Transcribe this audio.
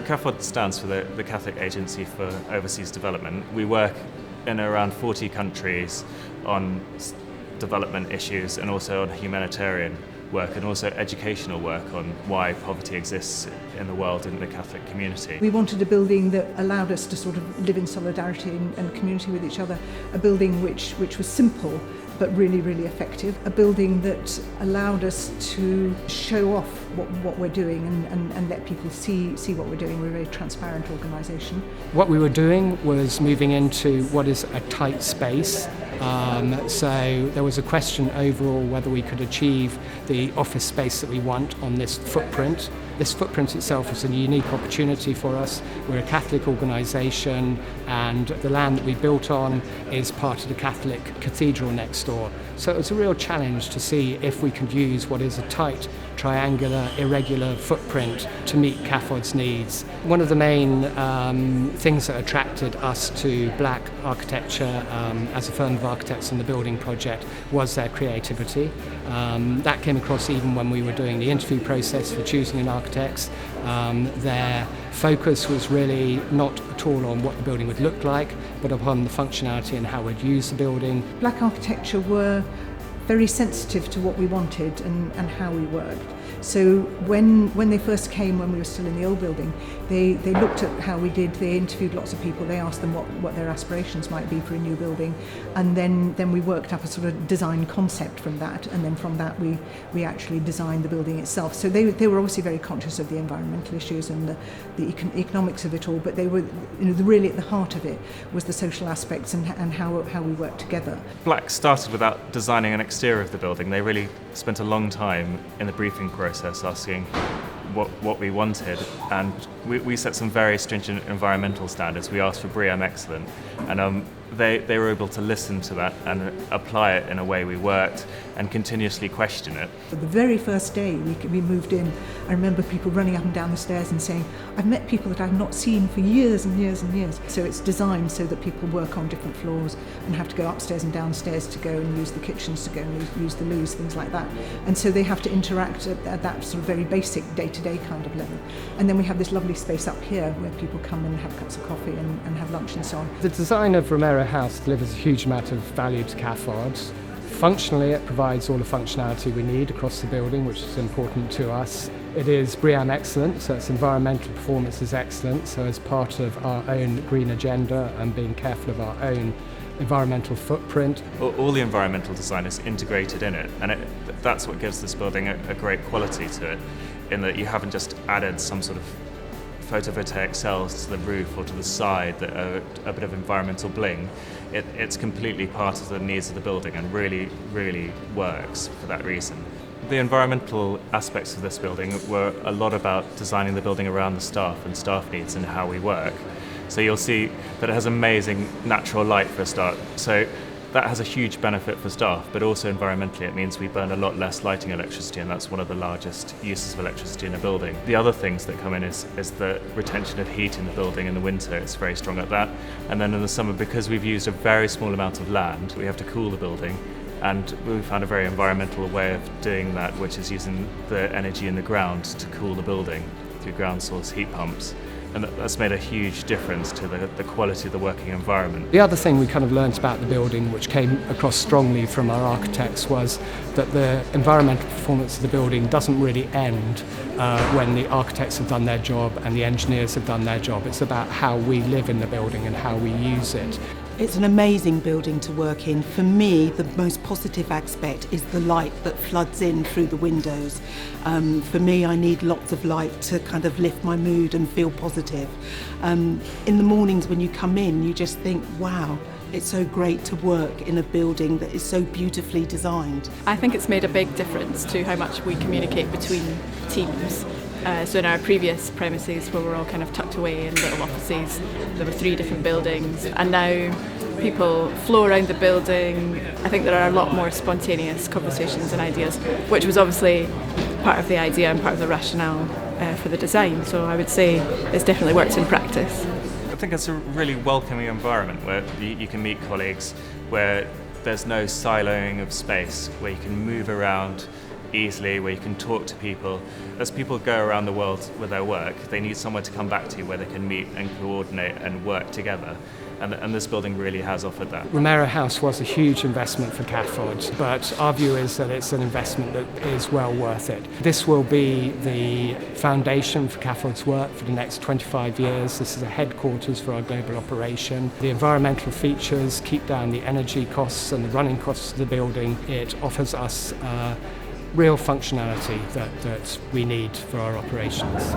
CAFOD stands for the Catholic Agency for Overseas Development. We work in around 40 countries on development issues and also on humanitarian work and also educational work on why poverty exists in the world in the Catholic community. We wanted a building that allowed us to sort of live in solidarity and community with each other, a building which was simple but really, really effective, a building that allowed us to show off what we're doing and let people see what we're doing. We're a very transparent organisation. What we were doing was moving into what is a tight space. So there was a question overall whether we could achieve the office space that we want on this footprint. This footprint itself is a unique opportunity for us. We're a Catholic organisation and the land that we built on is part of the Catholic cathedral next door. So it was a real challenge to see if we could use what is a tight, triangular, irregular footprint to meet CAFOD's needs. One of the main things that attracted us to black architecture as a firm of architects in the building project was their creativity. That came across even when we were doing the interview process for choosing an architect. Their focus was really not at all on what the building would look like, but upon the functionality and how we'd use the building. Black architecture were very sensitive to what we wanted and how we worked. So when they first came, when we were still in the old building, they looked at how we did, they interviewed lots of people, they asked them what their aspirations might be for a new building, and then we worked up a sort of design concept from that, and then from that we actually designed the building itself. So they were obviously very conscious of the environmental issues and the economics of it all, but they were, really at the heart of it was the social aspects and how we worked together. Black started without designing an exterior of the building. They really spent a long time in the briefing process asking what we wanted, and we set some very stringent environmental standards. We asked for BREEAM excellent, and they were able to listen to that and apply it in a way we worked and continuously question it. The very first day we moved in, I remember people running up and down the stairs and saying, I've met people that I've not seen for years and years and years. So it's designed so that people work on different floors and have to go upstairs and downstairs to go and use the kitchens, to go and use the loos, things like that. And so they have to interact at that sort of very basic day-to-day kind of level. And then we have this lovely space up here where people come and have cups of coffee and have lunch and so on. The design of Romero House delivers a huge amount of value to CAFOD. Functionally, it provides all the functionality we need across the building, which is important to us. It is BREEAM excellent, so its environmental performance is excellent. So as part of our own green agenda and being careful of our own environmental footprint. All the environmental design is integrated in it, and that's what gives this building a great quality to it, in that you haven't just added some sort of photovoltaic cells to the roof or to the side that are a bit of environmental bling. It's completely part of the needs of the building and really, really works for that reason. The environmental aspects of this building were a lot about designing the building around the staff and staff needs and how we work. So you'll see that it has amazing natural light for a start. So that has a huge benefit for staff, but also environmentally it means we burn a lot less lighting electricity, and that's one of the largest uses of electricity in a building. The other things that come in is the retention of heat in the building. In the winter it's very strong at that, and then in the summer, because we've used a very small amount of land, we have to cool the building, and we found a very environmental way of doing that, which is using the energy in the ground to cool the building through ground source heat pumps. And that's made a huge difference to the quality of the working environment. The other thing we kind of learnt about the building, which came across strongly from our architects, was that the environmental performance of the building doesn't really end when the architects have done their job and the engineers have done their job. It's about how we live in the building and how we use it. It's an amazing building to work in. For me, the most positive aspect is the light that floods in through the windows. For me, I need lots of light to kind of lift my mood and feel positive. In the mornings when you come in, you just think, wow, it's so great to work in a building that is so beautifully designed. I think it's made a big difference to how much we communicate between teams. So in our previous premises, where we're all kind of tucked away in little offices, there were 3 different buildings, and now people flow around the building. I think there are a lot more spontaneous conversations and ideas, which was obviously part of the idea and part of the rationale for the design. So I would say it's definitely worked in practice. I think it's a really welcoming environment where you can meet colleagues, where there's no siloing of space, where you can move around easily, where you can talk to people. As people go around the world with their work, they need somewhere to come back to where they can meet and coordinate and work together. And this building really has offered that. Romero House was a huge investment for CAFOD, but our view is that it's an investment that is well worth it. This will be the foundation for CAFOD's work for the next 25 years. This is a headquarters for our global operation. The environmental features keep down the energy costs and the running costs of the building. It offers us real functionality that we need for our operations.